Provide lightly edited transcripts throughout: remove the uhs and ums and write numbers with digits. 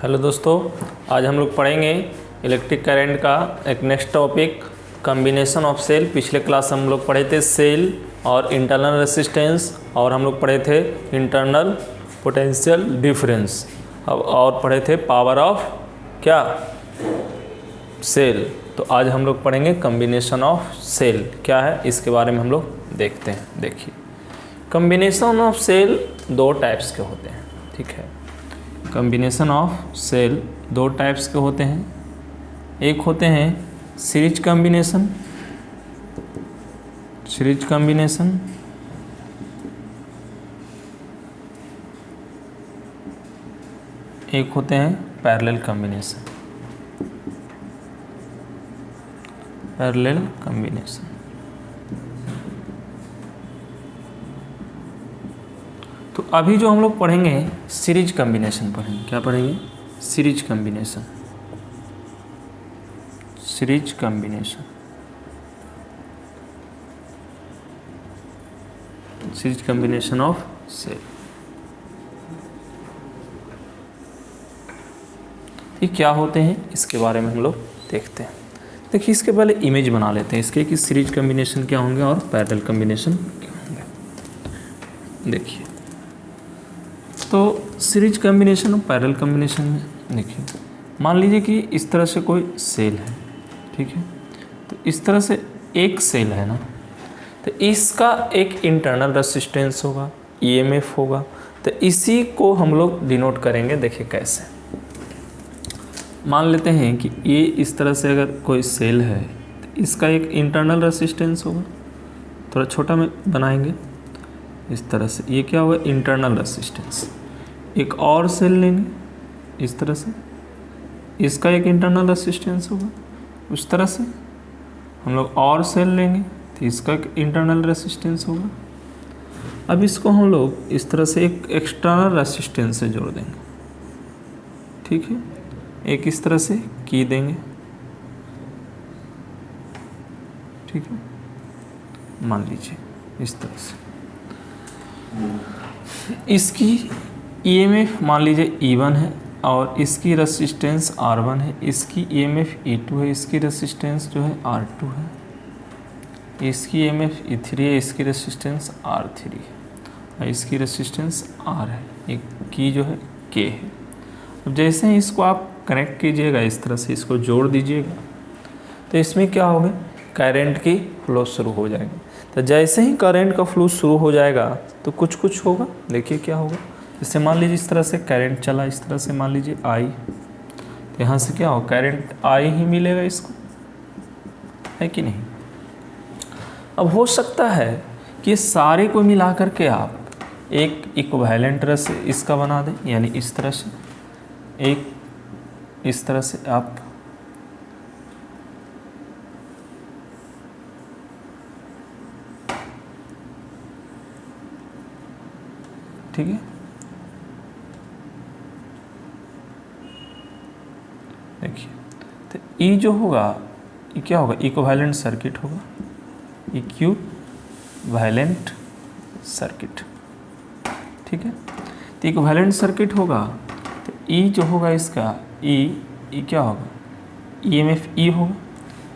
Hello दोस्तों, आज हम लोग पढ़ेंगे इलेक्ट्रिक करंट का एक next topic combination of cell. पिछले क्लास हम लोग पढ़े थे सेल और इंटरनल रेसिस्टेंस और हम लोग पढ़े थे इंटरनल पोटेंशियल डिफरेंस और पढ़े थे पावर ऑफ क्या सेल। तो आज हम लोग पढ़ेंगे कॉम्बिनेशन ऑफ सेल क्या है, इसके बारे में हम लोग देखते हैं। देखिए, कॉम्बिनेशन ऑफ सेल दो टाइप्स के होते हैं, ठीक है। कॉम्बिनेशन ऑफ सेल दो टाइप्स के होते हैं। एक होते हैं सीरीज कॉम्बिनेशन, एक होते हैं पैरेलल कॉम्बिनेशन। तो अभी जो हम लोग पढ़ेंगे सीरीज कॉम्बिनेशन पढ़ेंगे। क्या पढ़ेंगे? Series combination of cell. ये क्या होते हैं, इसके बारे में हम लोग देखते हैं। देखिए, इसके पहले इमेज बना लेते हैं इसके कि सीरीज कॉम्बिनेशन क्या होंगे और पैरेलल कॉम्बिनेशन क्या होंगे। देखिए, तो सीरीज कॉम्बिनेशन और पैरेलल कॉम्बिनेशन में देखिए, मान लीजिए कि इस तरह से कोई सेल है, ठीक है। तो इस तरह से एक सेल है ना, तो इसका एक इंटरनल रेसिस्टेंस होगा, ईएमएफ होगा। तो इसी को हम लोग डिनोट करेंगे। देखिए कैसे, मान लेते हैं कि ये इस तरह से अगर कोई सेल है तो इसका एक इंटरनल रेसिस्टेंस होगा। थोड़ा छोटा में बनाएंगे इस तरह से, ये क्या होगा? Internal resistance. एक और सेल लेंगे इस तरह से, इसका एक इंटरनल रेसिस्टेंस होगा। उस तरह से हम लोग और सेल लेंगे तो इसका एक इंटरनल रेसिस्टेंस होगा। अब इसको हम लोग इस तरह से एक एक्सटर्नल रेसिस्टेंस से जोड़ देंगे, ठीक है। एक इस तरह से की देंगे, ठीक है। मान लीजिए इस तरह से इसकी ईएमएफ मान लीजिए E1 है और इसकी रेसिस्टेंस R1 है। इसकी ईएमएफ E2 है, इसकी रेसिस्टेंस जो है R2 है। इसकी ईएमएफ E3 है, इसकी रेसिस्टेंस R3 है और इसकी रेसिस्टेंस R है। एक की जो है K है। अब जैसे ही इसको आप कनेक्ट कीजिएगा, इस तरह से इसको जोड़ दीजिएगा, तो इसमें क्या होगा? करंट की फ्लो शुरू हो जाएगी। तो जैसे ही करंट का फ्लो शुरू हो जाएगा तो कुछ होगा। देखिए क्या होगा, जैसे मान लीजिए इस तरह से करंट चला, इस तरह से मान लीजिए I, तो यहाँ से क्या होगा? करंट I ही मिलेगा इसको, है कि नहीं। अब हो सकता है कि सारे को मिला करके आप एक इक्विवेलेंट से इसका बना दें, यानी इस तरह से एक इस तरह से आप ठीक है। देखिए, तो ई जो होगा ये क्या होगा? इक्विवेलेंट सर्किट होगा, इक्विवेलेंट सर्किट, ठीक है। तो इक्विवेलेंट सर्किट होगा तो ई जो होगा इसका ई क्या होगा? ईएमएफ ई होगा।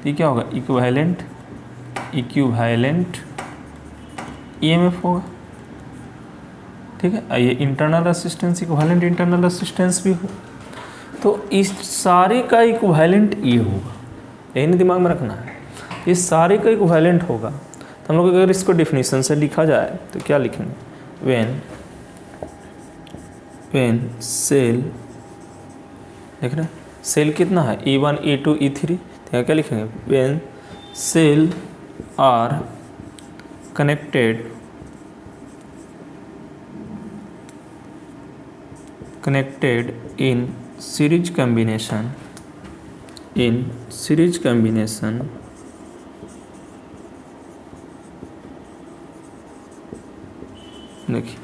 तो ये क्या होगा? इक्विवेलेंट ईएमएफ होगा, ठीक है। ये internal resistance, equivalent internal resistance भी हो, तो इस सारे का इक्विवेलेंट ये होगा। यही नहीं दिमाग में रखना है, ये सारे का इक्विवेलेंट होगा। तो हम लोग अगर इसको डेफिनेशन से लिखा जाए तो क्या लिखेंगे? व्हेन सेल, देख रहे हैं सेल कितना है? E1 E2 E3। तो यहाँ क्या लिखेंगे? When cell are connected in series combination, देखिए,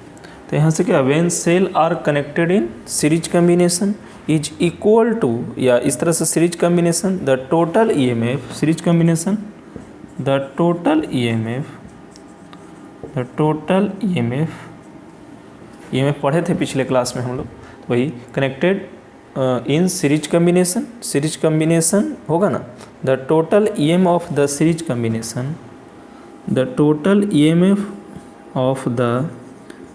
तो यहाँ से क्या? When cell are connected in series combination is equal to, या इस तरह से series combination the total EMF, series combination the total EMF पढ़े थे पिछले क्लास में हम लोग, वही कनेक्टेड इन सीरीज कम्बिनेशन होगा ना, the total EM of the series combination, the total EMF of the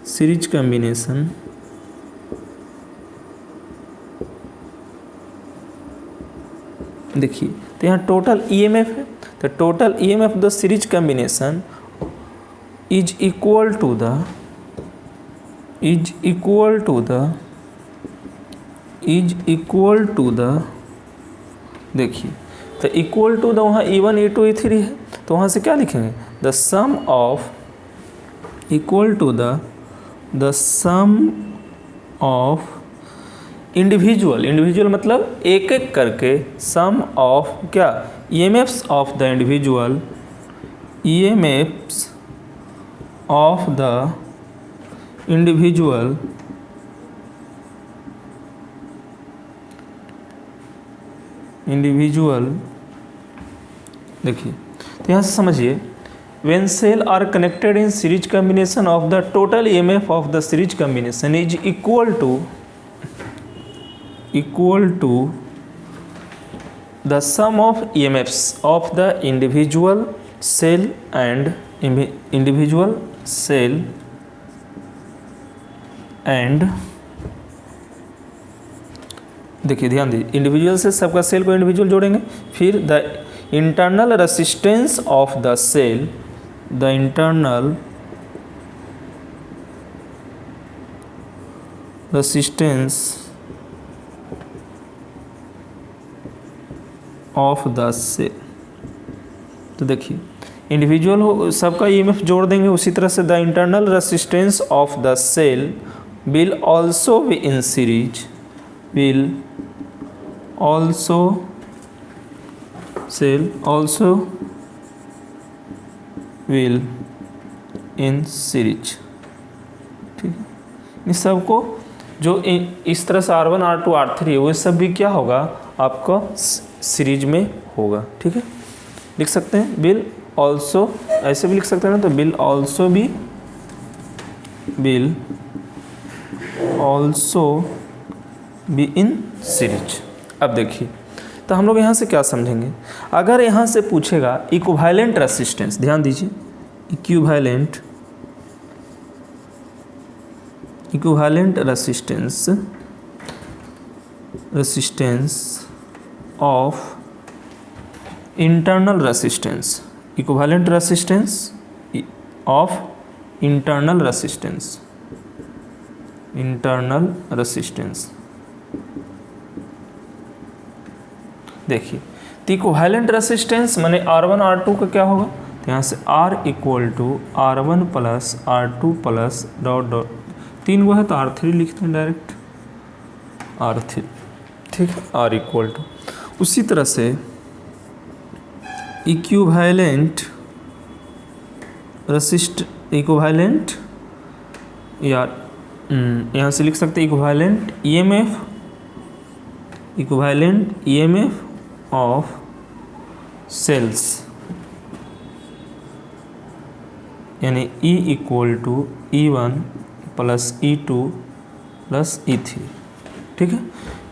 series combination देखिए, तो यहाँ टोटल EMF है, तो total EMF the series combination is equal to the देखिए, तो इक्वल टू द वहाँ E1 E2 E3 है, तो वहाँ से क्या लिखेंगे, the sum of equal to the sum of individual मतलब एक एक करके सम ऑफ क्या EMFs of the individual EMFs of the individual देखिए, तो यहाँ से समझिए, when cell are connected in series combination of the total EMF of the series combination is equal to the sum of EMFs of the individual cell and देखिए ध्यान दीजिए, individual से सबका सेल को इंडिविजुअल जोड़ेंगे, फिर the internal resistance of the cell, the internal resistance of the cell. तो देखिए इंडिविजुअल हो सबका EMF जोड़ देंगे, उसी तरह से the internal resistance of the cell will also be in series, will in series। ठीक है, इन सबको जो इस तरह से R1 R2 R3 है वो सब भी क्या होगा आपका सीरीज में होगा। ठीक है, लिख सकते हैं विल ऑल्सो, ऐसे भी लिख सकते हैं ना, तो will also be in series. अब देखिए, तो हम लोग यहाँ से क्या समझेंगे, अगर यहाँ से पूछेगा इक्विवेलेंट रेसिस्टेंस, ध्यान दीजिए, equivalent resistance of internal resistance, equivalent resistance of internal resistance देखिए, तो इक्विवेलेंट रेसिस्टेंस माने R1 R2 का क्या होगा, तो यहाँ से R equal to R1 plus R2 plus dot dot, 3 go है तो R3 लिखते हैं डायरेक्ट, R3। ठीक है, R इक्वल टू, उसी तरह से इक्विवेलेंट या यहाँ से लिख सकते हैं इक्विवेलेंट EMF ऑफ सेल्स, यानी E equal to E1 plus E2 plus E3। ठीक है,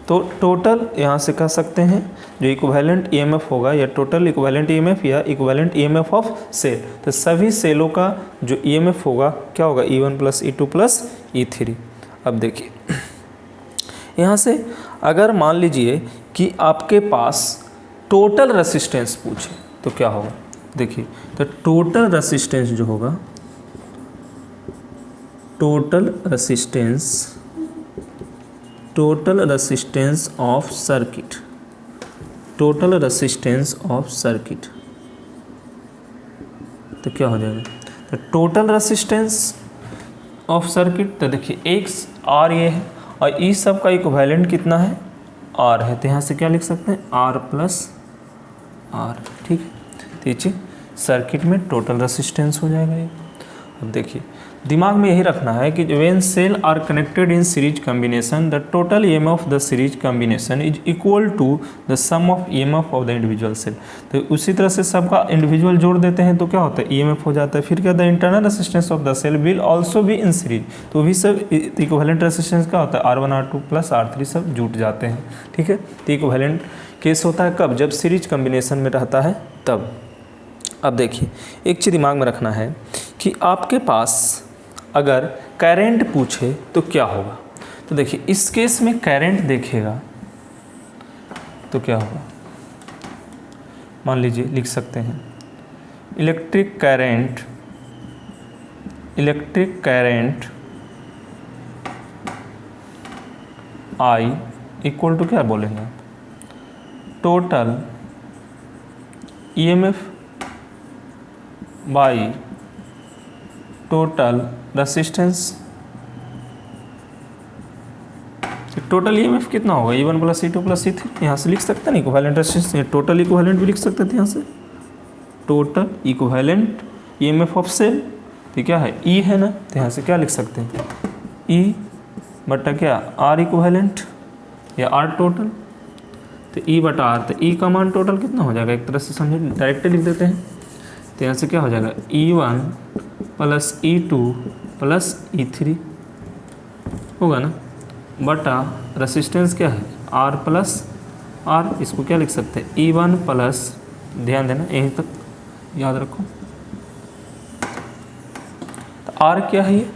तो टोटल यहाँ से कह सकते हैं जो इक्विवेलेंट EMF होगा, या टोटल इक्विवेलेंट EMF या इक्विवेलेंट EMF ऑफ सेल, तो सभी सेलों का जो EMF होगा क्या होगा, E1 plus E2 plus E3। अब देखिए यहाँ से अगर मान लीजिए कि आपके पास टोटल रेसिस्टेंस पूछे तो क्या होगा, देखिए, तो टोटल रेसिस्टेंस जो होगा, टोटल रेसिस्टेंस ऑफ सर्किट, तो क्या हो जाएगा, तो टोटल रेसिस्टेंस ऑफ सर्किट, तो देखिए एक R ये है और ई सब का इक्विवेलेंट कितना है, R है, तो यहाँ से क्या लिख सकते हैं, R प्लस R। ठीक है, तो ये सर्किट में टोटल रेसिस्टेंस हो जाएगा ये। अब देखिए दिमाग में यही रखना है कि when cell are connected in series combination the total EMF of the series combination is equal to the sum of EMF of the individual cell. तो उसी तरह से सबका इंडिविजुअल जोड़ देते हैं तो क्या होता है, ईएमएफ हो जाता है। फिर क्या, the internal resistance of the cell will also be in series, तो भी सब इक्विवेलेंट रेसिस्टेंस क्या होता है, R1 R2 प्लस R3 सब जुट जाते हैं। ठीक है, तो इक्विवेलेंट केस होता है कब, जब सीरीज कॉम्बिनेशन में रहता है तब। अब देखिए एक चीज़ दिमाग में रखना है कि आपके पास अगर करंट पूछे तो क्या होगा। तो देखिए इस केस में करंट देखेगा तो क्या होगा, मान लीजिए लिख सकते हैं electric current I equal to क्या बोलेंगे आप, total EMF by total resistance. Total EMF कितना होगा, E1 plus E2 plus E3, यहाँ से लिख सकते हैं ना इक्विवेलेंट रेसिस्टेंस, टोटल इक्विवेलेंट भी लिख सकते थे यहाँ से, total equivalent EMF of cell. तो क्या है, E है ना, तो यहाँ से क्या लिख सकते हैं, E बटा क्या, R इक्विवेलेंट या R टोटल। तो E बटा R, तो E का मान टोटल कितना हो जाएगा, एक तरह से समझे डायरेक्ट लिख देते हैं। तो यहाँ से क्या हो जाएगा, E1 plus E2 plus E3 होगा ना, बटा रेसिस्टेंस क्या है, R प्लस R, इसको क्या लिख सकते हैं, E1 प्लस, ध्यान देना यहीं तक याद रखो। तो R क्या है, ये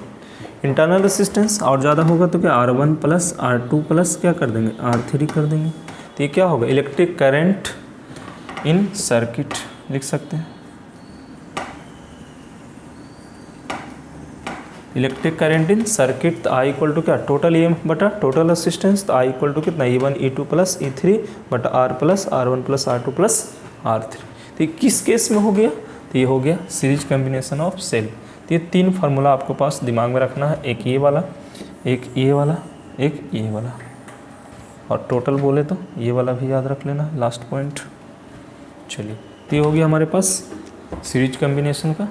इंटरनल रेसिस्टेंस, और ज़्यादा होगा तो क्या R1 प्लस R2 प्लस क्या कर देंगे, R3 कर देंगे। तो ये क्या होगा, इलेक्ट्रिक करंट इन सर्किट लिख सकते हैं, इलेक्ट्रिक करंट इन सर्किट। तो I इक्वल टू क्या, टोटल EMF बटा टोटल रेसिस्टेंस। तो I इक्वल टू कितना, E1 E2 प्लस E3 बटा R plus R1 plus R2 plus R3। तो ये किस केस में हो गया, तो ये हो गया सीरीज कॉम्बिनेशन ऑफ सेल। तो ये तीन फार्मूला आपको पास दिमाग में रखना है, एक ये वाला, एक ये वाला, एक ये वाला, और टोटल बोले तो ये वाला भी याद रख लेना लास्ट पॉइंट। चलिए तो ये हो गया हमारे पास सीरीज कॉम्बिनेशन का।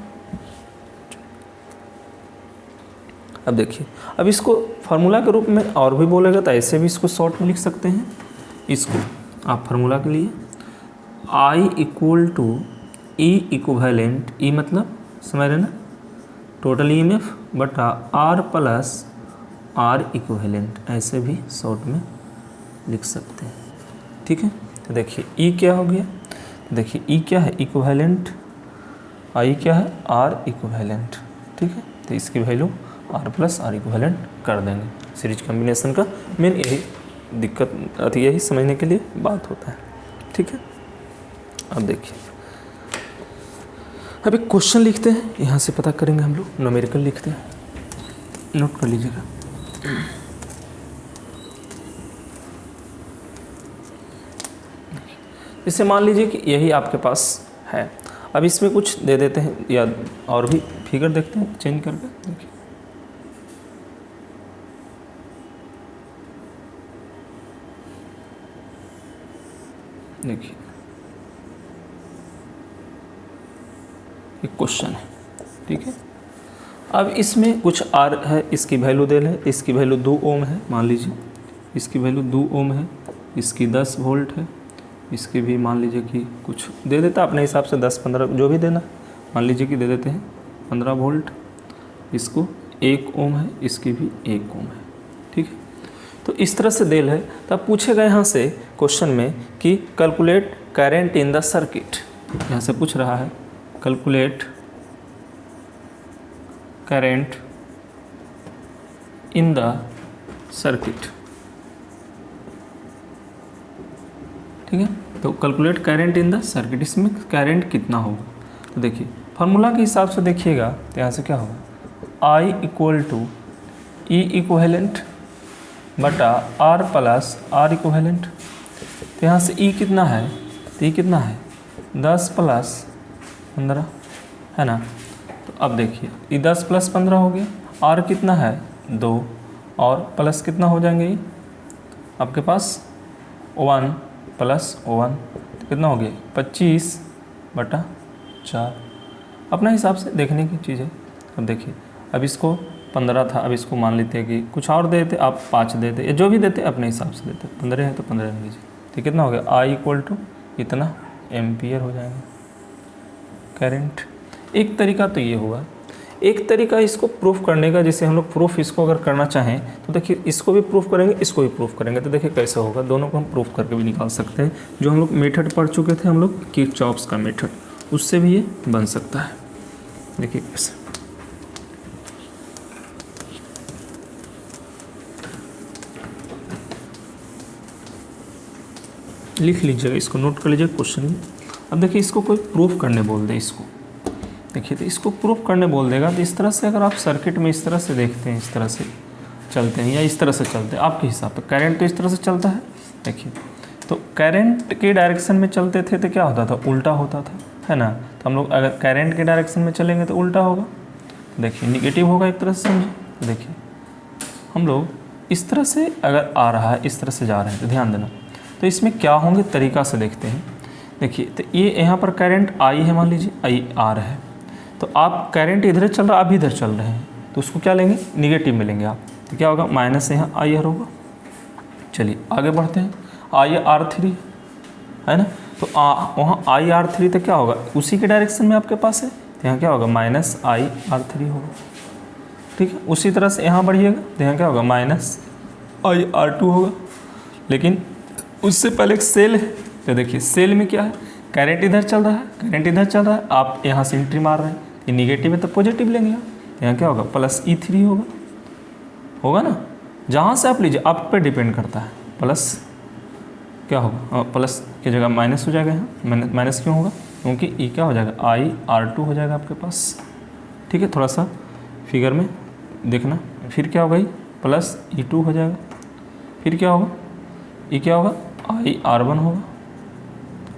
अब देखिए, अब इसको फार्मूला के रूप में और भी बोलेगा तो ऐसे भी इसको शॉर्ट में लिख सकते हैं। इसको आप फार्मूला के लिए I equal to E equivalent, E मतलब समझ रहे ना, टोटल EMF बटा R प्लस R इक्विवेलेंट, ऐसे भी शॉर्ट में लिख सकते हैं। ठीक है, तो देखिए E क्या हो गया, देखिए E क्या है, इक्विवेलेंट, I क्या है, R इक्विवेलेंट। ठीक है, तो इसकी value R plus R equivalent कर देंगे। सीरीज कॉम्बिनेशन का मेन यही दिक्कत, यही समझने के लिए बात होता है। ठीक है, अब देखिए अब एक क्वेश्चन लिखते हैं, यहाँ से पता करेंगे हम लोग, न्यूमेरिकल लिखते हैं, नोट कर लीजिएगा। इसे मान लीजिए कि यही आपके पास है। अब इसमें कुछ दे देते हैं या और भी फिगर देखते हैं चेंज करके। देखिए देखिए एक क्वेश्चन है, ठीक है। अब इसमें कुछ R है, इसकी वैल्यू दे ले, इसकी वैल्यू 2 ओम है, मान लीजिए इसकी वैल्यू 2 ओम है, इसकी 10 वोल्ट है, इसकी भी मान लीजिए कि कुछ दे देता अपने हिसाब से 10-15 जो भी देना, मान लीजिए कि दे देते हैं 15 वोल्ट, इसको 1 ओम है, इसकी भी 1 ओम है। ठीक है, तो इस तरह से देल है। तब पूछेगा यहाँ से क्वेश्चन में कि calculate current in the circuit, यहाँ से पूछ रहा है calculate current in the circuit. ठीक है, तो calculate current in the circuit, इसमें करंट कितना होगा। तो देखिए फार्मूला के हिसाब से देखिएगा तो यहाँ से क्या होगा, I equal to E equivalent बटा R प्लस R इक्विवेलेंट। तो यहाँ से E कितना है, तो E कितना है 10 प्लस 15 है ना। तो अब देखिए ये 10 प्लस 15 हो गया, R कितना है 2 और प्लस कितना हो जाएंगे ये आपके पास 1 प्लस 1, तो कितना हो गया 25 बटा 4। अपना हिसाब से देखने की चीज़ है। अब देखिए अब इसको 15 था, अब इसको मान लेते हैं कि कुछ और देते, आप 5 देते या जो भी देते अपने हिसाब से देते। 15 है तो 15 लीजिए, तो कितना हो गया, I इक्वल टू इतना एम्पियर हो जाएगा करंट। एक तरीका तो ये हुआ, एक तरीका इसको प्रूफ करने का, जैसे हम लोग प्रूफ इसको अगर करना चाहें तो देखिए इसको भी प्रूफ करेंगे, इसको भी प्रूफ करेंगे, तो देखिए कैसे होगा। दोनों को हम प्रूफ करके भी निकाल सकते हैं। जो हम लोग मेथड पढ़ चुके थे हम लोग किरचॉफ्स का मेथड, उससे भी ये बन सकता है। देखिए कैसे, लिख लीजिएगा, इसको नोट कर लीजिए क्वेश्चन में। अब देखिए इसको कोई प्रूफ करने बोल दे, इसको देखिए तो इसको प्रूफ करने बोल देगा, तो इस तरह से अगर आप सर्किट में इस तरह से देखते हैं, इस तरह से चलते हैं या इस तरह से चलते हैं आपके हिसाब से, करंट तो इस तरह से चलता है। देखिए तो करंट के डायरेक्शन में चलते थे तो क्या होता था, उल्टा होता था, है ना। तो हम लोग अगर करंट के डायरेक्शन में चलेंगे तो उल्टा होगा। देखिए निगेटिव होगा एक तरह से, समझिए। तो देखिए हम लोग इस तरह से अगर आ रहा है, इस तरह से जा रहे हैं, तो ध्यान देना। तो इसमें क्या होंगे तरीका से देखते हैं। देखिए तो ये यहाँ पर करंट आई है, मान लीजिए आई आ रहा है, तो आप करंट इधर चल रहा है, आप इधर चल रहे हैं, तो उसको क्या लेंगे, निगेटिव में लेंगे आप। तो क्या होगा, माइनस यहाँ आई आर होगा। चलिए आगे बढ़ते हैं, आई आर 3 है ना, तो वहाँ आई आर 3 तो क्या होगा, उसी के डायरेक्शन में आपके पास है, तो यहाँ क्या होगा, माइनस आई आर 3 होगा। ठीक है, उसी तरह से यहाँ बढ़िएगा तो यहाँ क्या होगा, माइनस आई आर 2 होगा। लेकिन उससे पहले एक सेल है, तो देखिए सेल में क्या है, करंट इधर चल रहा है, करंट इधर चल रहा है, आप यहाँ से एंट्री मार रहे हैं, ये निगेटिव है तो पॉजिटिव लेंगे आप। यहाँ क्या होगा, प्लस E3 होगा ना। जहाँ से आप लीजिए आप पे डिपेंड करता है। प्लस क्या होगा, प्लस की जगह माइनस हो जाएगा यहाँ। माइनस क्यों होगा, क्योंकि ये क्या हो जाएगा, IR2 हो जाएगा आपके पास। ठीक है, थोड़ा सा फिगर में देखना। फिर क्या होगा, प्लस E2 हो जाएगा। फिर क्या होगा, ये क्या होगा, IR1 होगा,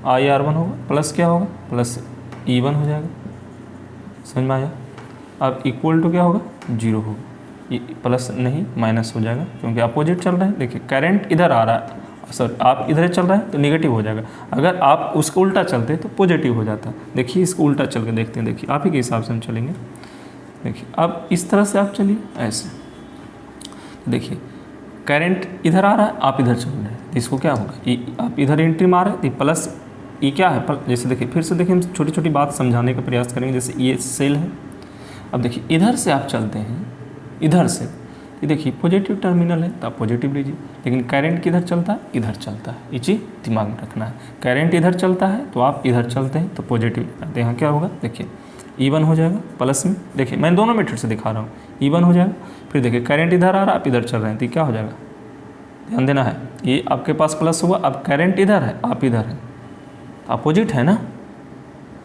IR1 होगा, प्लस क्या होगा, प्लस E1 हो जाएगा। समझ में आया। अब इक्वल टू क्या होगा, 0 होगा। ये प्लस नहीं माइनस हो जाएगा, क्योंकि अपोजिट चल रहा है। देखिए करंट इधर आ रहा है, सॉरी आप इधर चल रहा है तो नेगेटिव हो जाएगा। अगर आप उसको उल्टा चलते तो पॉजिटिव हो जाता। देखिए इसको उल्टा चल के देखते हैं। देखिए आप ही के हिसाब से हम चलेंगे। देखिए अब इस तरह से आप चलिए ऐसे। देखिए करंट इधर आ रहा है, आप इधर चल रहे हैं, तो इसको क्या होगा, ये आप इधर एंट्री मार रहे हैं, प्लस ये क्या है, जैसे देखिए फिर से देखिए हम छोटी छोटी बात समझाने का प्रयास करेंगे। जैसे ये सेल है, अब देखिए इधर से आप चलते हैं, इधर से ये देखिए पॉजिटिव टर्मिनल है तो आप पॉजिटिव लीजिए। लेकिन करंट किधर चलता है, इधर चलता है। ये चीज़ दिमाग में रखना है। करंट इधर चलता है तो आप इधर चलते हैं तो पॉजिटिव लेते हैं। यहाँ क्या होगा, देखिए E1 हो जाएगा प्लस में। देखिए मैं दोनों मेथड से दिखा रहा हूँ, E1 हो जाएगा। फिर देखिए करंट इधर आ रहा है, आप इधर चल रहे हैं, तो क्या हो जाएगा, ध्यान देना है। ये आपके पास प्लस हुआ, अब करंट इधर है, आप इधर हैं, अपोजिट है ना।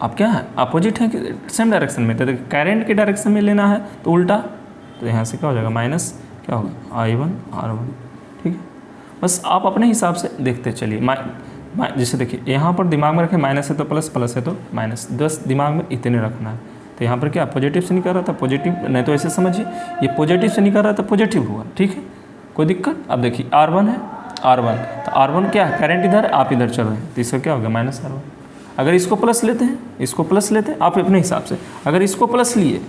आप क्या है, अपोजिट है कि सेम डायरेक्शन में। तो देखिए करंट के डायरेक्शन में लेना है तो उल्टा, तो यहाँ से क्या हो जाएगा, माइनस क्या होगा, I1 R1। ठीक है, बस आप अपने हिसाब से देखते चलिए। जैसे देखिए यहाँ पर दिमाग में रखें, माइनस है तो प्लस, प्लस है तो माइनस, बस दिमाग में इतने रखना है। तो यहाँ पर क्या पॉजिटिव से निकल रहा था पॉजिटिव, नहीं तो ऐसे समझिए ये पॉजिटिव से निकल रहा था पॉजिटिव हुआ। ठीक है, कोई दिक्कत। अब देखिए R1 है, R1 तो R1 क्या है, करंट इधर, आप इधर चल रहे हैं, तो इसका क्या होगा, माइनस R1। अगर इसको प्लस लेते हैं, इसको प्लस लेते हैं आप अपने हिसाब से। अगर इसको प्लस लिए,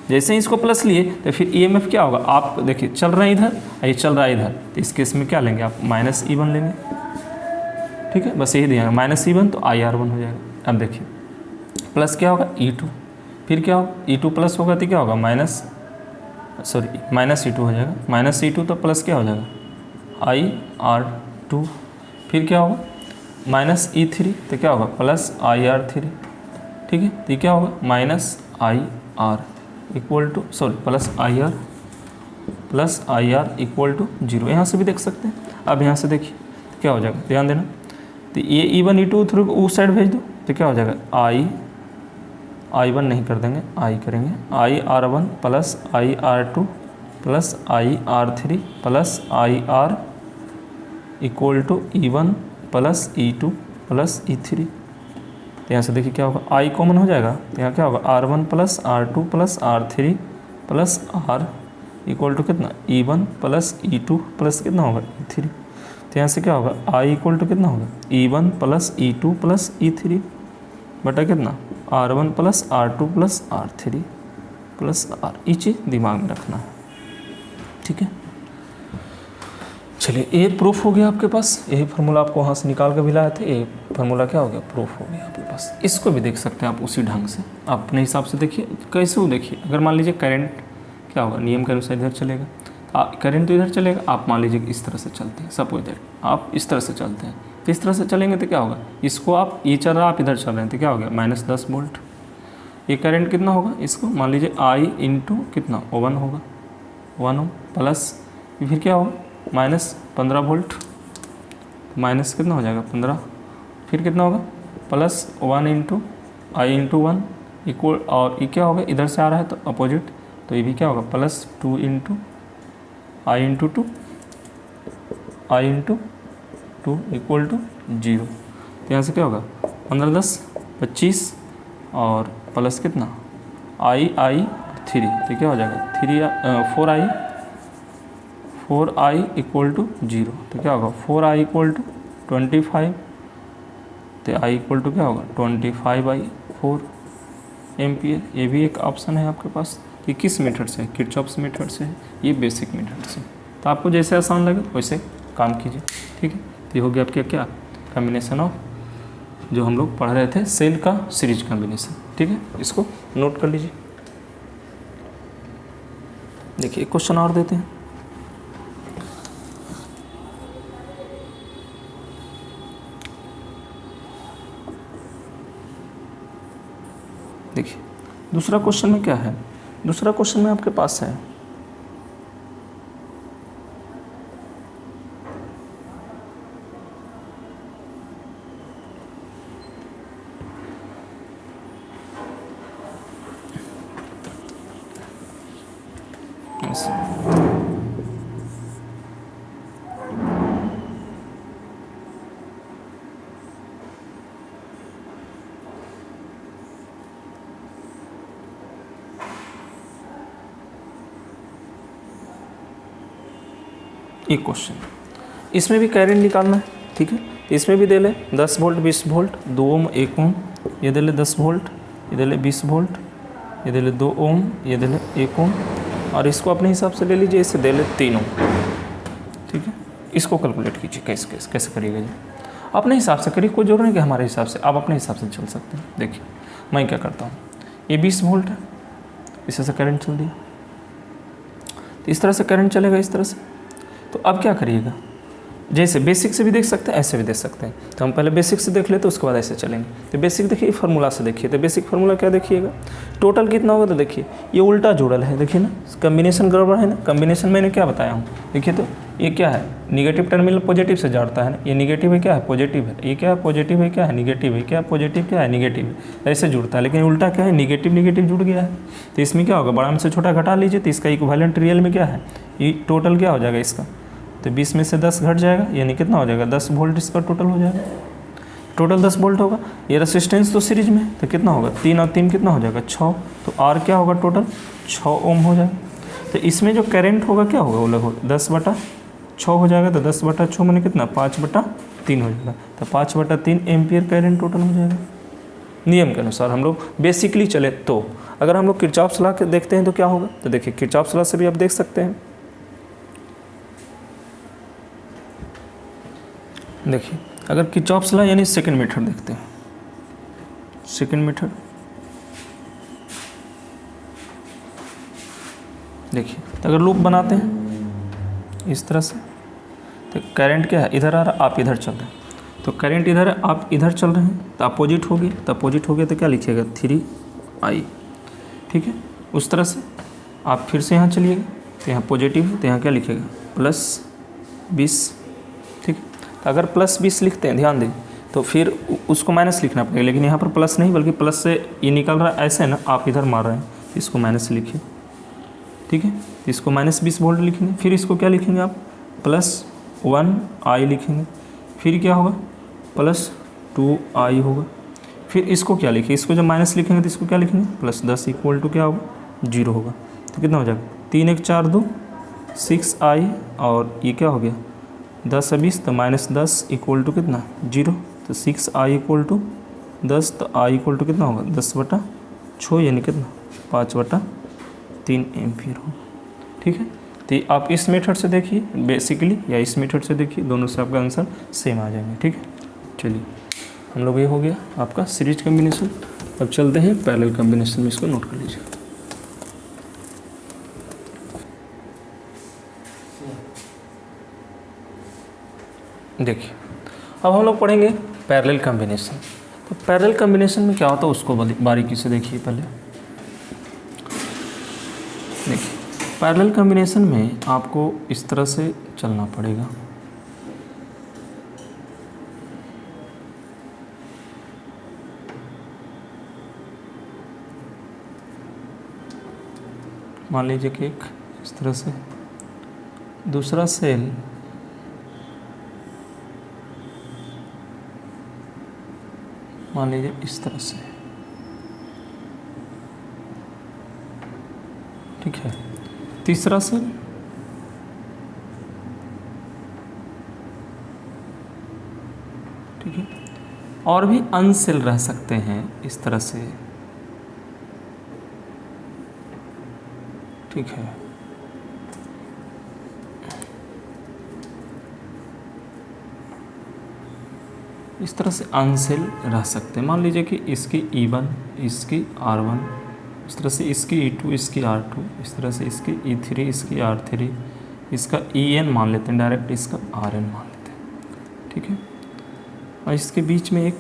जैसे ही इसको प्लस लिए तो फिर EMF क्या होगा, आप देखिए चल रहे हैं इधर, ये चल रहा है इधर, तो इस केस में क्या लेंगे आप, माइनस E1 लेंगे। ठीक है, बस यही दिया माइनस E1 तो IR1 हो जाएगा। अब देखिए प्लस क्या होगा, E2, फिर क्या होगा, E2 प्लस होगा तो क्या होगा, माइनस E2 हो जाएगा। माइनस E2 तो प्लस क्या हो जाएगा, IR2। फिर क्या होगा, माइनस E3 तो क्या होगा, प्लस IR3। ठीक है, तो ये क्या होगा, minus IR equal to plus IR equal to 0। यहाँ से भी देख सकते हैं। अब यहाँ से देखिए क्या हो जाएगा, ध्यान देना। तो ये E1 E2 थ्रू उस साइड भेज दो तो क्या हो जाएगा, I1 नहीं कर देंगे, I करेंगे, IR1 plus IR2 plus IR3 plus IR equal to E1 plus E2 plus E3। तो यहाँ से देखिए क्या होगा, I कॉमन हो जाएगा, तो यहाँ क्या होगा, R1 plus R2 plus R3 plus R equal to कितना, E1 प्लस E2 प्लस कितना होगा, E3। तो यहाँ से क्या होगा, I इक्वल टू कितना होगा, E1 plus E2 plus E3 बटा कितना, R1 plus R2 plus R3। Plus are, ये चीज़ दिमाग में रखना है, ठीक है। चलिए ये प्रूफ हो गया आपके पास, यही फार्मूला आपको वहाँ से निकाल कर भी लाए थे, ये फार्मूला क्या हो गया, प्रूफ हो गया आपके पास। इसको भी देख सकते हैं आप उसी ढंग से, आप अपने हिसाब से देखिए कैसे हो। देखिए अगर मान लीजिए करंट क्या होगा, नियम के अनुसार इधर चलेगा, करंट तो इधर चलेगा, आप मान लीजिए इस तरह से चलते हैं, सपोज दैट आप इस तरह से चलते हैं, तो इस तरह से चलेंगे तो क्या होगा, इसको आप ये चल रहा, आप इधर चल रहे हैं तो क्या हो गया -10 वोल्ट। ये करंट कितना होगा, इसको मान लीजिए I इंटू कितना 1 होगा, 1 ओम, प्लस फिर क्या होगा -15 वोल्ट, माइनस कितना हो जाएगा 15, फिर कितना होगा +1 इंटू I इंटू 1 इक्वल, और ये क्या होगा इधर से आ रहा है तो अपोजिट, तो ये भी क्या होगा +2 into I into 2, I into 2 equal to 0। तो यहाँ से क्या होगा 15 10 25 और प्लस कितना I 3, तो क्या हो जाएगा 4I इक्वल टू 0, तो क्या होगा 4I इक्वल टू 25, तो I इक्वल टू क्या होगा 25/4 एम्पियर। ये भी एक ऑप्शन है आपके पास। ये किस मेथड से है, किरचॉफ्स मेथड से है, ये बेसिक मेथड से। तो आपको जैसे आसान लगे वैसे काम कीजिए, ठीक है। तो ये हो गया आपका क्या कॉम्बिनेशन ऑफ जो हम लोग पढ़ रहे थे, सेल का सीरीज कॉम्बिनेशन, ठीक है। इसको नोट कर लीजिए। देखिए एक क्वेश्चन और देते हैं। देखिए दूसरा क्वेश्चन में क्या है, दूसरा क्वेश्चन में आपके पास है एक क्वेश्चन, इसमें भी करंट निकालना है, ठीक है। तो इसमें भी दे ले 10 वोल्ट 20 वोल्ट 2 ओम 1 ओम, ये दे ले 10 वोल्ट, ये दे ले 20 वोल्ट, ये दे ले 2 ओम, ये दे ले 1 ओम, और इसको अपने हिसाब से ले लीजिए, इसे दे ले 3 ओम, ठीक है। इसको कैलकुलेट कीजिए, कैसे करिएगा जी, अपने हिसाब से करिए, कोई जरूरी नहीं कि हमारे हिसाब से, आप अपने हिसाब से चल सकते हैं। देखिए मैं क्या करता हूँ, ये 20 वोल्ट है, इसे से करंट चल दिया, तो इस तरह से करंट चलेगा इस तरह से। तो अब क्या करिएगा, जैसे बेसिक से भी देख सकते हैं, ऐसे भी देख सकते हैं। तो हम पहले बेसिक से देख लेते, उसके बाद ऐसे चलेंगे। तो बेसिक देखिए फार्मूला से देखिए, तो बेसिक फार्मूला क्या देखिएगा, टोटल कितना होगा, तो देखिए ये उल्टा जुड़ल है, देखिए ना कम्बिनेशन गड़बड़ है ना। कम्बिनेशन मैंने क्या बताया हूँ, देखिए तो ये क्या है, निगेटिव टर्मिनल पॉजिटिव से जोड़ता है ना, ये निगेटिव है क्या है पॉजिटिव है, ये क्या है पॉजिटिव है क्या है निगेटिव है, क्या पॉजिटिव क्या है निगेटिव है, ऐसे जुड़ता है। लेकिन उल्टा क्या है, निगेटिव निगेटिव जुड़ गया है। तो इसमें क्या होगा, बड़ा में से छोटा घटा लीजिए, तो इसका इक्विवेलेंट रियल में क्या है, ये टोटल क्या हो जाएगा इसका, तो 20 में से 10 घट जाएगा, यानी कितना हो जाएगा 10 वोल्ट इसका टोटल हो जाएगा, टोटल 10 वोल्ट होगा। ये रेसिस्टेंस तो सीरीज में, तो कितना होगा 3 और 3 कितना हो जाएगा 6, तो R क्या होगा टोटल 6 ओम हो जाएगा। तो इसमें जो करंट होगा क्या होगा, वो लगभग 10/6 हो जाएगा, तो 10/6 मैंने कितना 5/3 हो जाएगा, तो 5/3 एम्पियर करंट टोटल हो जाएगा। नियम के अनुसार हम लोग बेसिकली चले तो, अगर हम लोग किरचॉफ्स लॉ के देखते हैं तो क्या होगा, तो देखिए किरचॉफ्स लॉ से भी आप देख सकते हैं। देखिए अगर किरचॉफ्स लॉ यानी सेकंड मेथड देखते हैं, सेकंड मेथड देखिए, तो अगर लूप बनाते हैं इस तरह से, तो करंट क्या है इधर आ रहा, आप इधर चल रहे हैं, तो करंट इधर है आप इधर चल रहे हैं, तो अपोजिट होगी, तो अपोजिट हो गया तो क्या लिखिएगा 3I, ठीक है। उस तरह से आप फिर से यहाँ चलिएगा, तो यहाँ पॉजिटिव है, तो यहाँ क्या लिखिएगा +20, ठीक है। तो अगर +20 लिखते हैं, ध्यान दें, तो फिर उसको माइनस लिखना पड़ेगा, लेकिन यहाँ पर प्लस नहीं बल्कि प्लस से ये निकल रहा है, ऐसे ना आप इधर मार रहे हैं, इसको माइनस लिखिए, ठीक है। इसको -20 वोल्ट लिखेंगे, फिर इसको क्या लिखेंगे आप +1I लिखेंगे, फिर क्या होगा +2I होगा, फिर इसको क्या लिखें, इसको जब माइनस लिखेंगे तो इसको क्या लिखेंगे +10 इक्वल टू क्या होगा 0 होगा। तो कितना हो जाएगा 3 1 4 2 6I, और ये क्या हो गया 10 और 20, तो -10 इक्वल टू कितना 0, तो 6I इक्वल टू 10, तो I इक्वल टू कितना होगा 10/6, यानी कितना 5/3 3 एम्पियर हो। ठीक है, तो आप इस मेथड से देखिए बेसिकली या इस मेथड से देखिए, दोनों से आपका आंसर सेम आ जाएंगे। ठीक है, चलिए हम लोग ये हो गया आपका सीरीज कम्बिनेशन। अब चलते हैं पैरेलल कम्बिनेशन में, इसको नोट कर लीजिए। देखिए अब हम लोग पढ़ेंगे पैरेलल कम्बिनेशन। तो पैरेलल कम्बिनेशन में क्या होता है उसको बारीकी से देखिए। पहले देखिए पैरेलल कम्बिनेशन में आपको इस तरह से चलना पड़ेगा। मान लीजिए कि एक इस तरह से, दूसरा सेल मान लीजिए इस तरह से। ठीक है, तीसरा सेल ठीक है, और भी अनसेल रह सकते हैं इस तरह से। ठीक है, इस तरह से अनसेल रह सकते हैं। मान लीजिए कि इसकी E1, इसकी R1, इस तरह से इसकी E2, इसकी R2, इस तरह से इसकी E3, इसकी R3, इसका EN मान लेते हैं डायरेक्ट, इसका RN मान लेते हैं। ठीक है, और इसके बीच में एक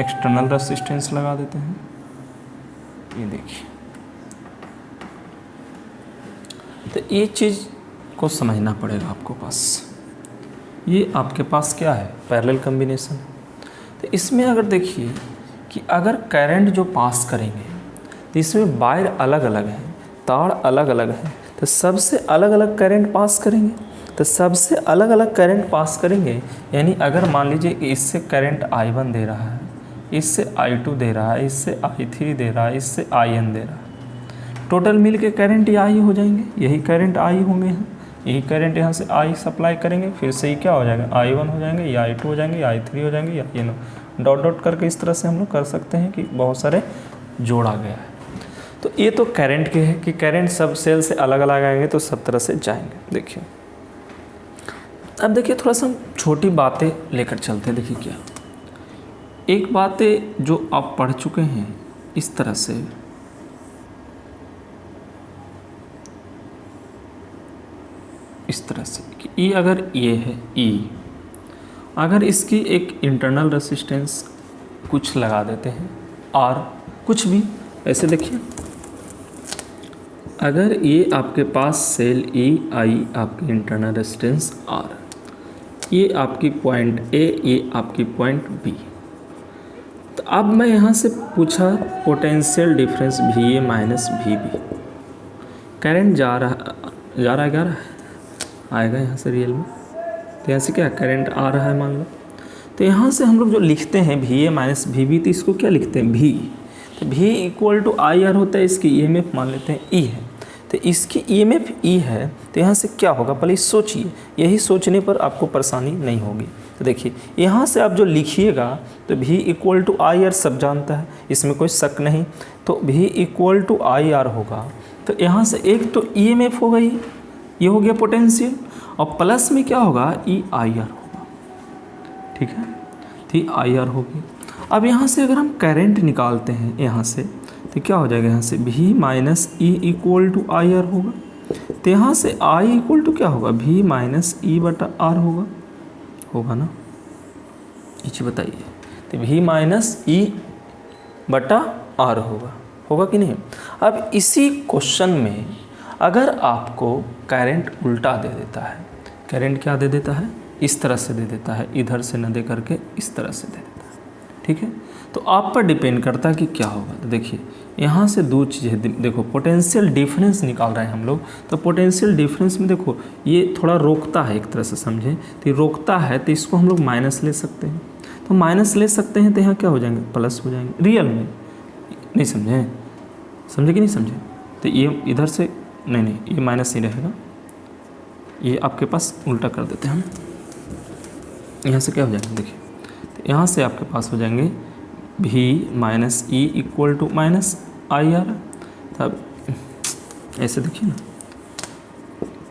एक्सटर्नल रेसिस्टेंस लगा देते हैं। ये देखिए, तो ये चीज़ को समझना पड़ेगा आपको पास। ये आपके पास क्या है, पैरेलल कम्बिनेशन। तो इसमें अगर देखिए कि अगर करंट जो पास करेंगे तो इसमें वायर अलग अलग हैं, तार अलग अलग हैं, तो सबसे अलग अलग करंट पास करेंगे। तो सबसे अलग अलग करंट पास करेंगे यानी अगर मान लीजिए कि इससे करंट I1 दे रहा है, इससे I2 दे रहा है, इससे I3 दे रहा है, इससे IN दे रहा है, टोटल मिल के करंट ये I हो जाएंगे। यही करंट I होंगे यहाँ, यही करंट यहाँ से I सप्लाई करेंगे, फिर से ही क्या हो जाएगा, I1 हो जाएंगे, या I2 हो जाएंगे, या I3 हो जाएंगे, या ये डॉट डॉट करके इस तरह से हम लोग कर सकते हैं कि बहुत सारे जोड़ा गया है। तो ये तो करंट के है कि करंट सब सेल से अलग अलग आएंगे तो सब तरह से जाएंगे। देखिए अब देखिए थोड़ा सा हम छोटी बातें लेकर चलते हैं। देखिए क्या एक बातें जो आप पढ़ चुके हैं इस तरह से, इस तरह से कि E अगर ये है, E अगर इसकी एक इंटरनल रेसिस्टेंस कुछ लगा देते हैं और कुछ भी ऐसे देखिए, अगर ये आपके पास सेल E I आपकी इंटरनल रेसिस्टेंस R, ये आपकी पॉइंट A, ये आपकी पॉइंट B। तो अब मैं यहाँ से पूछा potential difference VA minus VB, current जा रहा है आएगा यहाँ से रियल में। तो यहाँ से क्या करंट आ रहा है मान लो, तो यहाँ से हम लोग जो लिखते हैं VA माइनस VB, तो इसको क्या लिखते हैं V। तो V इक्वल टू IR होता है, इसकी EMF मान लेते हैं E है, तो इसकी EMF E है। तो यहाँ से क्या होगा पहले सोचिए, यही सोचने पर आपको परेशानी नहीं होगी। तो देखिए यहाँ से आप जो लिखिएगा तो V इक्वल टू IR सब जानता है, इसमें कोई शक नहीं। तो V इक्वल टू IR होगा, तो यहाँ से एक तो EMF हो गई, ये हो गया पोटेंशियल, और प्लस में क्या होगा EIR होगा। ठीक है, तो IR होगी। अब यहाँ से अगर हम करंट निकालते हैं यहाँ से, तो क्या हो जाएगा, यहाँ से V minus E equal to IR होगा। तो यहाँ से I इक्वल टू क्या होगा, V माइनस E बटा R होगा ना, ये चीज़ बताइए। तो V माइनस E बटा R होगा कि नहीं। अब इसी क्वेश्चन में अगर आपको करंट उल्टा दे देता है, करंट क्या दे देता है, इस तरह से दे देता है, इधर से न दे करके इस तरह से दे देता है। ठीक है, तो आप पर डिपेंड करता है कि क्या होगा। तो देखिए यहाँ से दो चीज़ें देखो, पोटेंशियल डिफरेंस निकाल रहे हैं हम लोग। तो पोटेंशियल डिफरेंस में देखो ये थोड़ा रोकता है, एक तरह से समझें तो ये रोकता है, तो इसको हम लोग माइनस ले सकते हैं। तो माइनस ले सकते हैं तो यहाँ क्या हो जाएंगे, प्लस हो जाएंगे। रियल में नहीं समझे कि नहीं समझे। तो ये इधर से नहीं ये माइनस ही रहेगा, ये आपके पास उल्टा कर देते हैं हम। यहाँ से क्या हो जाएगा देखिए, तो यहाँ से आपके पास हो जाएंगे V minus E equal to minus IR। अब ऐसे देखिए ना,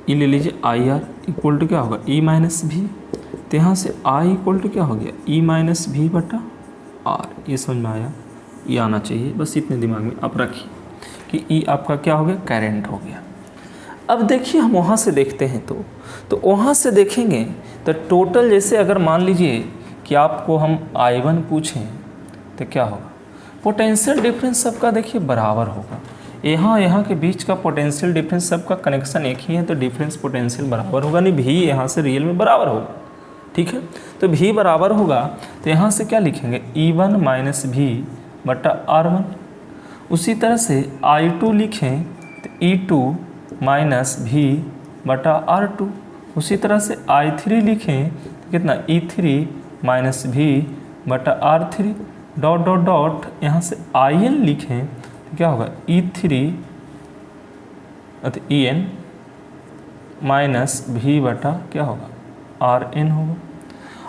ई ले लीजिए, आई आर इक्वल टू क्या होगा ई माइनस भी, तो यहाँ से आई इक्वल टू क्या हो गया ई माइनस भी बटा आर। ये समझ में आया, ये आना चाहिए, बस इतने दिमाग में आप रखिए कि ई आपका क्या हो गया करंट हो गया। अब देखिए हम वहाँ से देखते हैं तो वहाँ से देखेंगे तो टोटल, जैसे अगर मान लीजिए कि आपको हम I1 पूछें तो क्या होगा, पोटेंशियल डिफरेंस सबका देखिए बराबर होगा। यहाँ के बीच का पोटेंशियल डिफरेंस सबका कनेक्शन एक ही है, तो डिफरेंस पोटेंशियल बराबर होगा, नहीं भी यहाँ से रियल में बराबर होगा। ठीक है, तो भी बराबर होगा तो यहाँ से क्या लिखेंगे E1 माइनस भी बटा R1। उसी तरह से I2 लिखें तो E2 माइनस भी बटा R2। उसी तरह से I3 लिखें तो कितना E3 माइनस भी बटा R3 डॉट डॉट डॉट, यहाँ से IN लिखें तो क्या होगा E3 अतः EN माइनस भी बटा क्या होगा RN होगा।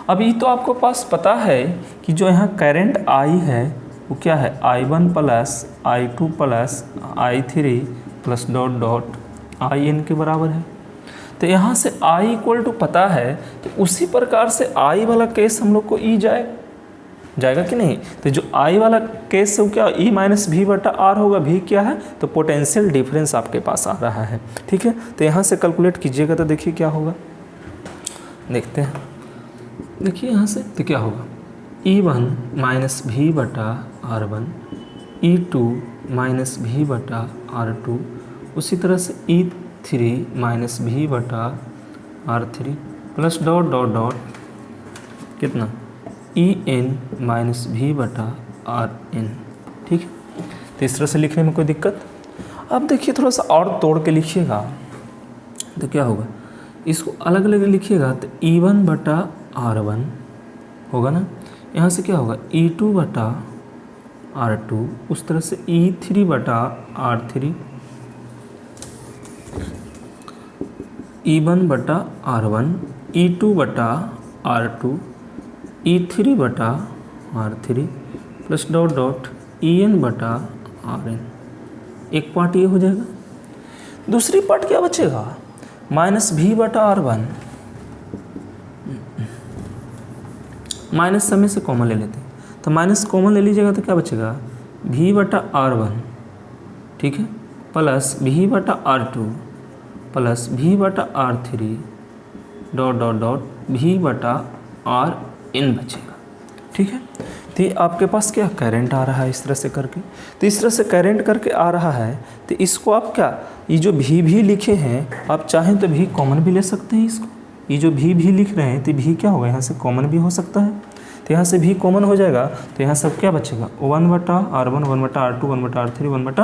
अब ये तो आपको पास पता है कि जो यहाँ करंट I है वो क्या है I1 plus I2 plus I3 plus dot dot IN के बराबर है। तो यहाँ से I इक्वल टू पता है, तो उसी प्रकार से I वाला केस हम लोग को E जाएगा कि नहीं। तो जो I वाला केस है वो क्या E माइनस भी बटा R होगा। भी क्या है तो पोटेंशियल डिफरेंस आपके पास आ रहा है। ठीक है, तो यहाँ से कैलकुलेट कीजिएगा तो देखिए क्या होगा, देखते हैं। देखिए यहाँ से तो क्या होगा E1 माइनस भी बटा R1, E2 माइनस भी बटा R2, उसी तरह से E3 माइनस भी बटा R3 plus dot dot dot कितना EN माइनस भी बटा RN। ठीक है, तो इस तरह से लिखने में कोई दिक्कत। अब देखिए थोड़ा सा और तोड़ के लिखिएगा तो क्या होगा, इसको अलग अलग लिखिएगा तो E1 बटा R1 होगा ना, यहाँ से क्या होगा E2 बटा R2, उस तरह से E3 बटा R3, E1 बटा R1, E2 बटा R2, E3 बटा R3 plus dot dot EN बटा RN। एक पार्ट ये हो जाएगा। दूसरी पार्ट क्या बचेगा माइनस भी बटा R1, माइनस समय से कॉमन ले लेते हैं, तो माइनस कॉमन ले लीजिएगा तो क्या बचेगा भी बटा R1। ठीक है, प्लस भी बटा R2 प्लस भी बटा R3 डॉट डॉट डॉट भी बटा RN बचेगा। ठीक है, तो ये आपके पास क्या करंट आ रहा है इस तरह से करके। तो इस तरह से करंट करके आ रहा है, तो इसको आप क्या, ये जो भी लिखे हैं आप चाहें तो भी कॉमन भी ले सकते हैं इसको। ये जो भी लिख रहे हैं तो भी क्या होगा यहाँ से कॉमन भी हो सकता है, तो यहाँ से भी कॉमन हो जाएगा, तो यहाँ सब क्या बचेगा 1 बटा R1, 1 बटा R2, 1 बटा R3, 1 बटा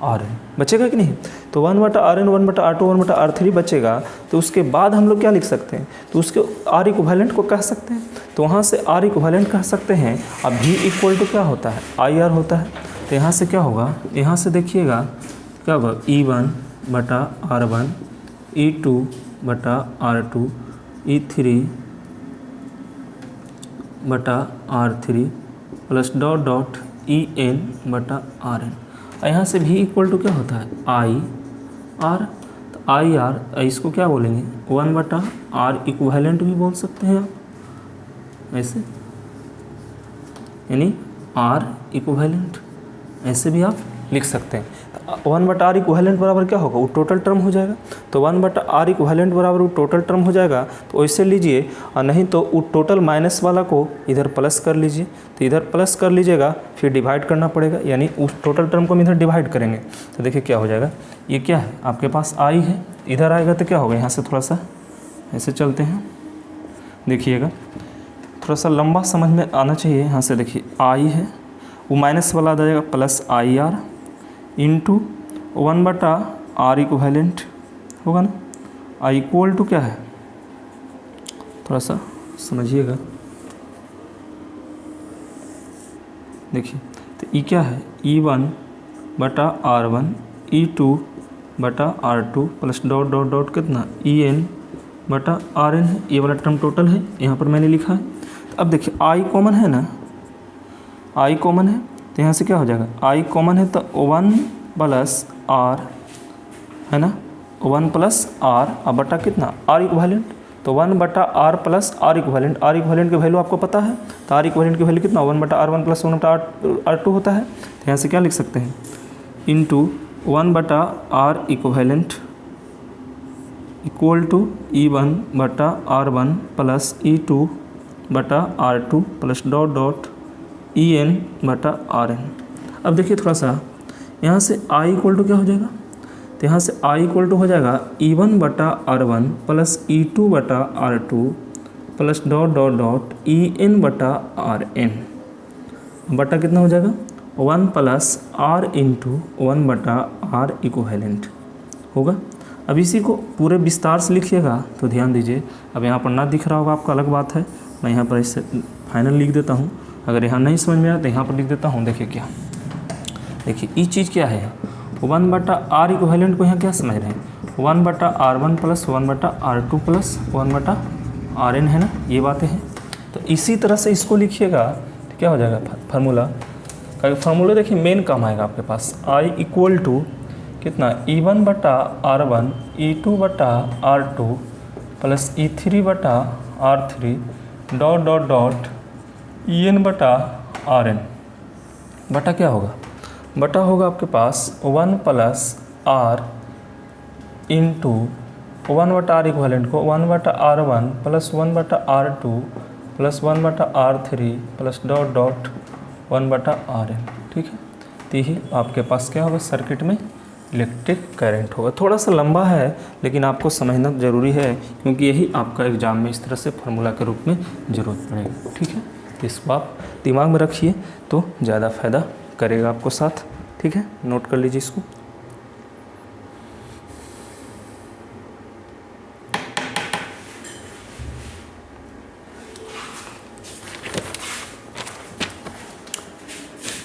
RN बचेगा कि नहीं। तो 1 बटा RN, 1 बटा R2, 1 बटा R3 बचेगा। तो उसके बाद हम लोग क्या लिख सकते हैं, तो उसके R इक्विवेलेंट को कह सकते हैं, तो वहाँ से R इक्विवेलेंट कह सकते हैं। अब भी इक्वल टू क्या होता है IR होता है, तो यहाँ से क्या होगा, यहाँ से देखिएगा क्या होगा E1 बटा R1, E2 बटा R2, E3 बटा R3 plus dot dot EN बटा RN। और यहाँ से भी इक्वल टू क्या होता है IR, तो IR इसको क्या बोलेंगे 1 बटा R इक्विवेलेंट भी बोल सकते हैं आप ऐसे, यानी R इक्विवेलेंट ऐसे भी आप लिख सकते हैं। 1 बटा R इक्विवेलेंट बराबर क्या होगा वो टोटल टर्म हो जाएगा, तो 1 बटा R इक्विवेलेंट बराबर वो टोटल टर्म हो जाएगा। तो वैसे लीजिए, और नहीं तो वो टोटल माइनस वाला को इधर प्लस कर लीजिए, तो इधर प्लस कर लीजिएगा, फिर डिवाइड करना पड़ेगा, यानी उस टोटल टर्म को हम इधर डिवाइड करेंगे। तो देखिए क्या हो जाएगा, ये क्या है आपके पास I है, इधर आएगा तो क्या होगा, यहाँ से थोड़ा सा ऐसे चलते हैं, देखिएगा थोड़ा सा लंबा समझ में आना चाहिए। यहाँ से देखिए I है, वो माइनस वाला आ जाएगा प्लस IR इंटू 1 बटा R इक्विवेलेंट होगा ना। I इक्वल टू क्या है, थोड़ा सा समझिएगा, देखिए तो E क्या है E1 बटा R1, E2 बटा R2 plus dot dot dot कितना EN बटा RN है। ये वाला टर्म टोटल है, यहाँ पर मैंने लिखा है। तो अब देखिए I कॉमन है ना, I कॉमन है, तो यहाँ से क्या हो जाएगा I कॉमन है, तो 1 प्लस आर, है ना, 1 प्लस आर अब बटा कितना आर इक्विवेलेंट, तो 1 बटा R plus R equivalent, R equivalent की वैल्यू आपको पता है, तो आर इक्विवेलेंट की वैल्यू कितना 1 बटा आर 1 प्लस 1 बटा आर 2 होता है। तो यहाँ से क्या लिख सकते हैं, इंटू 1 बटा are equivalent equal to E1 बटा R1 प्लस E2 बटा R2 plus dot dot EN बटा RN। अब देखिए थोड़ा सा यहाँ से I इक्वल टू क्या हो जाएगा, तो यहाँ से I इक्वल टू हो जाएगा E1 बटा R1 प्लस E2 बटा R2 plus dot dot dot EN बटा RN बटा कितना हो जाएगा 1 प्लस R इंटू 1 बटा R इक्विवेलेंट होगा। अब इसी को पूरे विस्तार से लिखिएगा तो ध्यान दीजिए, अब यहाँ पर ना दिख रहा होगा आपका अलग बात है, मैं यहाँ पर इसे फाइनल लिख देता हूँ, अगर यहाँ नहीं समझ में आया तो यहाँ पर लिख देता हूँ। देखिए क्या, देखिए ये चीज़ क्या है, 1 बटा आर इक्विवेलेंट को यहाँ क्या समझ रहे हैं, 1 बटा R1 प्लस 1 बटा R2 प्लस 1 बटा RN, है ना, ये बातें हैं। तो इसी तरह से इसको लिखिएगा तो क्या हो जाएगा फार्मूला, फार्मूला देखिए मेन काम आएगा आपके पास, I इक्वल टू कितना E1 बटा R1 E2 बटा R2 प्लस E3 बटा R3 dot dot dot EN बटा RN बटा क्या होगा, बटा होगा आपके पास 1 प्लस R इंटू 1 बटा आर इक्विवेलेंट को 1 बटा R1 प्लस 1 बटा R2 प्लस 1 बटा R3 प्लस डॉट डॉट 1 बटा RN, ठीक है। तो यही आपके पास क्या होगा, सर्किट में इलेक्ट्रिक करंट होगा। थोड़ा सा लंबा है लेकिन आपको समझना ज़रूरी है, क्योंकि यही आपका एग्ज़ाम में इस तरह से फार्मूला के रूप में ज़रूरत पड़ेगी, ठीक है। तो इसको आप दिमाग में रखिए तो ज़्यादा फ़ायदा करेगा आपको साथ, ठीक है, नोट कर लीजिए इसको।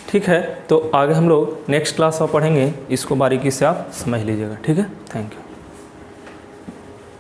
ठीक है, तो आगे हम लोग नेक्स्ट क्लास में पढ़ेंगे, इसको बारीकी से आप समझ लीजिएगा, ठीक है। Thank you.